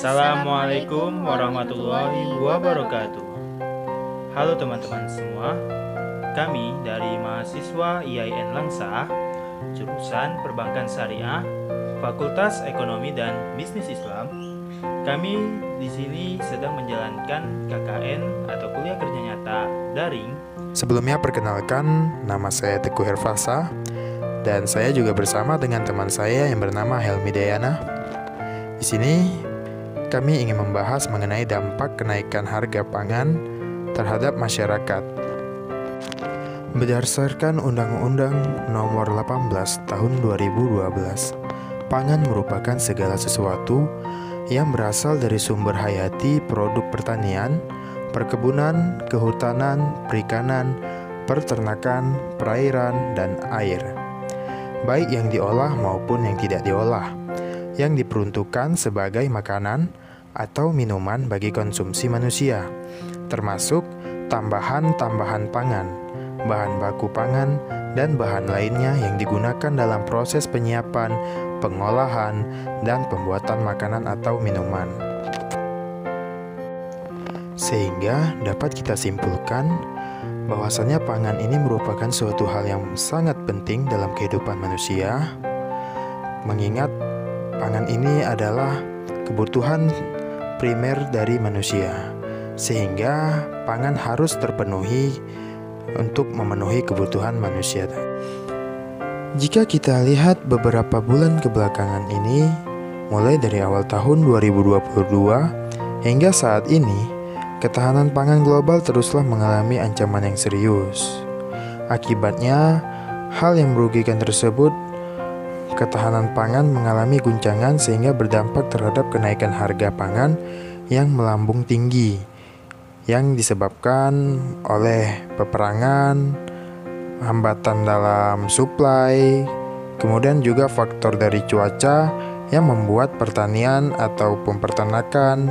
Assalamualaikum warahmatullahi wabarakatuh. Halo teman-teman semua, kami dari mahasiswa IAIN Langsa, jurusan Perbankan Syariah, Fakultas Ekonomi dan Bisnis Islam. Kami di sini sedang menjalankan KKN atau kuliah kerja nyata daring. Sebelumnya perkenalkan, nama saya Teguh Herfasa dan saya juga bersama dengan teman saya yang bernama Helmi Dayana. Di sini kami ingin membahas mengenai dampak kenaikan harga pangan terhadap masyarakat. Berdasarkan Undang-Undang Nomor 18 Tahun 2012, pangan merupakan segala sesuatu yang berasal dari sumber hayati produk pertanian, perkebunan, kehutanan, perikanan, peternakan, perairan, dan air, baik yang diolah maupun yang tidak diolah, yang diperuntukkan sebagai makanan atau minuman bagi konsumsi manusia, termasuk tambahan-tambahan pangan, bahan baku pangan, dan bahan lainnya yang digunakan dalam proses penyiapan, pengolahan, dan pembuatan makanan atau minuman. Sehingga dapat kita simpulkan bahwasannya pangan ini merupakan suatu hal yang sangat penting dalam kehidupan manusia, mengingat pangan ini adalah kebutuhan primer dari manusia, sehingga pangan harus terpenuhi untuk memenuhi kebutuhan manusia. Jika kita lihat beberapa bulan kebelakangan ini, mulai dari awal tahun 2022 hingga saat ini, ketahanan pangan global teruslah mengalami ancaman yang serius. Akibatnya, hal yang merugikan tersebut, ketahanan pangan mengalami guncangan sehingga berdampak terhadap kenaikan harga pangan yang melambung tinggi yang disebabkan oleh peperangan, hambatan dalam suplai, kemudian juga faktor dari cuaca yang membuat pertanian ataupun peternakan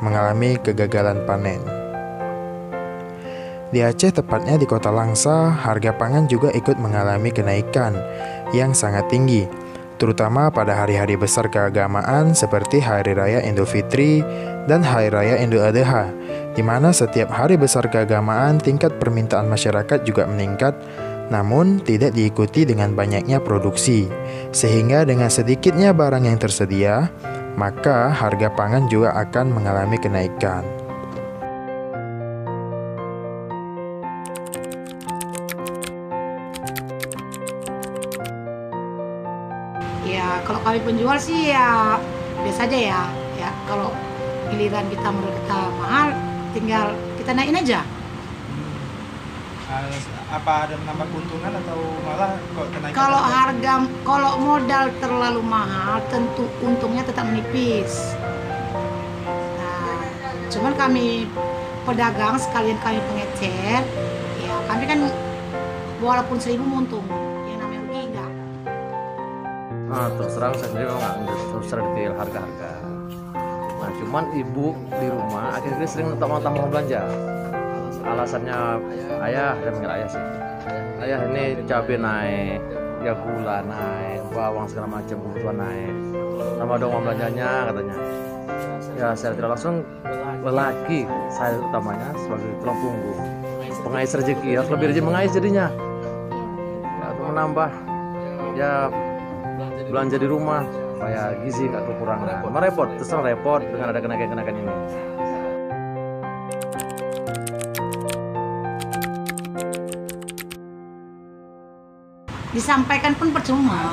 mengalami kegagalan panen. Di Aceh, tepatnya di Kota Langsa, harga pangan juga ikut mengalami kenaikan yang sangat tinggi, terutama pada hari-hari besar keagamaan seperti Hari Raya Idul Fitri dan Hari Raya Idul Adha, di mana setiap hari besar keagamaan tingkat permintaan masyarakat juga meningkat, namun tidak diikuti dengan banyaknya produksi, sehingga dengan sedikitnya barang yang tersedia, maka harga pangan juga akan mengalami kenaikan. Ya, kalau kami penjual sih ya biasa aja ya. Ya, kalau giliran kita menurut kita mahal, tinggal kita naikin aja. Apa ada menambah keuntungan atau malah kok kenaikan? Kalau modal terlalu mahal, tentu untungnya tetap menipis. Nah, cuman kami pedagang sekalian kami pengecer, ya kami kan walaupun 1.000 untung, yang namanya rugi enggak. Terus terang saya sendiri memang nggak terus detail harga-harga. Nah, cuman ibu di rumah akhirnya sering minta tambah belanja. Alasannya ayah, dan panggil ayah sih. Ayah, ini cabai naik, ya gula naik, bawang segala macam kebutuhan naik. Tambah dong uang belanjanya katanya. Ya saya tidak langsung, lelaki saya utamanya sebagai tulang punggung, pengais rezeki, harus lebih rajin mengais jadinya. Ya, untuk menambah ya belanja di rumah supaya gizi nggak kekurangan. Repot, terus repot dengan ada kenaikan ini. Disampaikan pun percuma.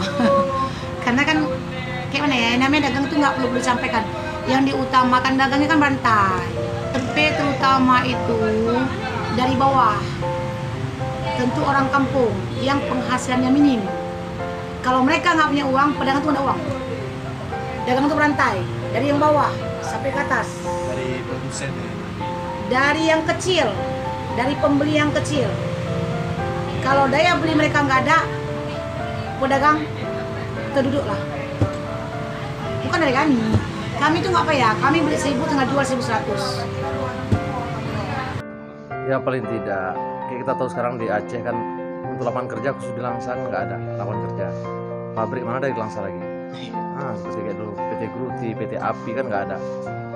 Karena kan kayak mana ya, namanya dagang itu nggak perlu disampaikan. Yang diutamakan dagangnya kan rantai. Tempe terutama itu dari bawah. Tentu orang kampung yang penghasilannya minim. Kalau mereka nggak punya uang, pedagang itu ada uang. Dagang itu berantai, dari yang bawah sampai ke atas. Dari produsen ya? Dari yang kecil, dari pembeli yang kecil. Kalau daya beli mereka nggak ada, pedagang terduduk lah. Bukan dari kami. Kami itu nggak apa ya, kami beli 1.000 tengah jual 1.100. Ya paling tidak, kayak kita tahu sekarang di Aceh kan untuk lapangan kerja khusus di Langsa nggak ada lapangan kerja. Pabrik mana ada di Langsa lagi. Seperti kayak dulu PT Gruti, PT Api kan nggak ada.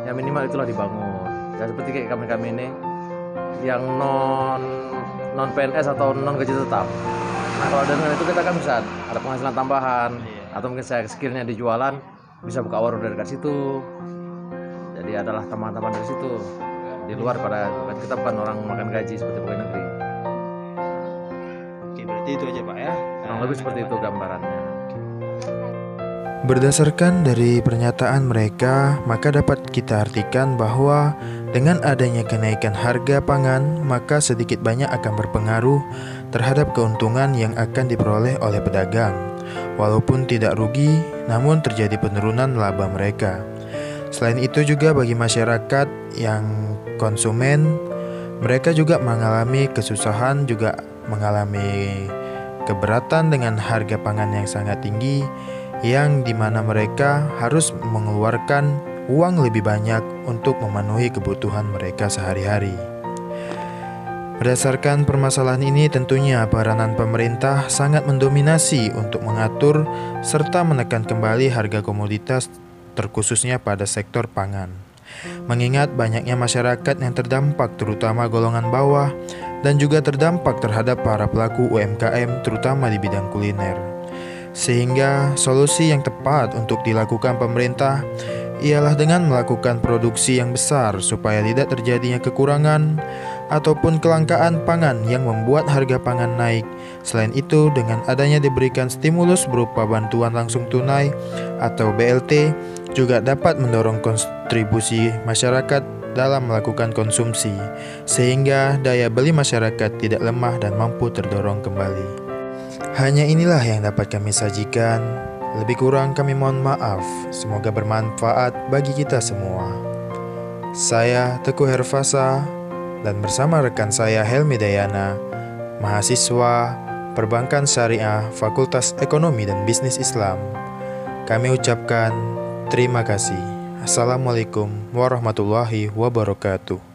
Ya minimal itulah dibangun. Ya seperti kayak kami ini yang non PNS atau non gaji tetap. Nah kalau dengan itu kita kan bisa ada penghasilan tambahan, atau mungkin saya skillnya di jualan bisa buka warung dari dekat situ. Jadi adalah teman-teman dari situ di luar pada kita bukan orang makan gaji seperti pegawai negeri. Oke, berarti itu aja Pak ya. Kurang lebih seperti itu gambarannya. Berdasarkan dari pernyataan mereka, maka dapat kita artikan bahwa dengan adanya kenaikan harga pangan, maka sedikit banyak akan berpengaruh terhadap keuntungan yang akan diperoleh oleh pedagang. Walaupun tidak rugi, namun terjadi penurunan laba mereka. Selain itu juga bagi masyarakat yang konsumen, mereka juga mengalami kesusahan, juga mengalami keberatan dengan harga pangan yang sangat tinggi, yang dimana mereka harus mengeluarkan uang lebih banyak untuk memenuhi kebutuhan mereka sehari-hari. Berdasarkan permasalahan ini, tentunya peranan pemerintah sangat mendominasi untuk mengatur serta menekan kembali harga komoditas, terkhususnya pada sektor pangan. Mengingat banyaknya masyarakat yang terdampak, terutama golongan bawah, dan juga terdampak terhadap para pelaku UMKM, terutama di bidang kuliner. Sehingga solusi yang tepat untuk dilakukan pemerintah ialah dengan melakukan produksi yang besar supaya tidak terjadinya kekurangan ataupun kelangkaan pangan yang membuat harga pangan naik. Selain itu, dengan adanya diberikan stimulus berupa bantuan langsung tunai atau BLT juga dapat mendorong kontribusi masyarakat dalam melakukan konsumsi, sehingga daya beli masyarakat tidak lemah dan mampu terdorong kembali. Hanya inilah yang dapat kami sajikan. Lebih kurang kami mohon maaf. Semoga bermanfaat bagi kita semua. Saya Teguh Herfasa dan bersama rekan saya Helmi Dayana, mahasiswa Perbankan Syariah Fakultas Ekonomi dan Bisnis Islam, kami ucapkan terima kasih. Assalamualaikum warahmatullahi wabarakatuh.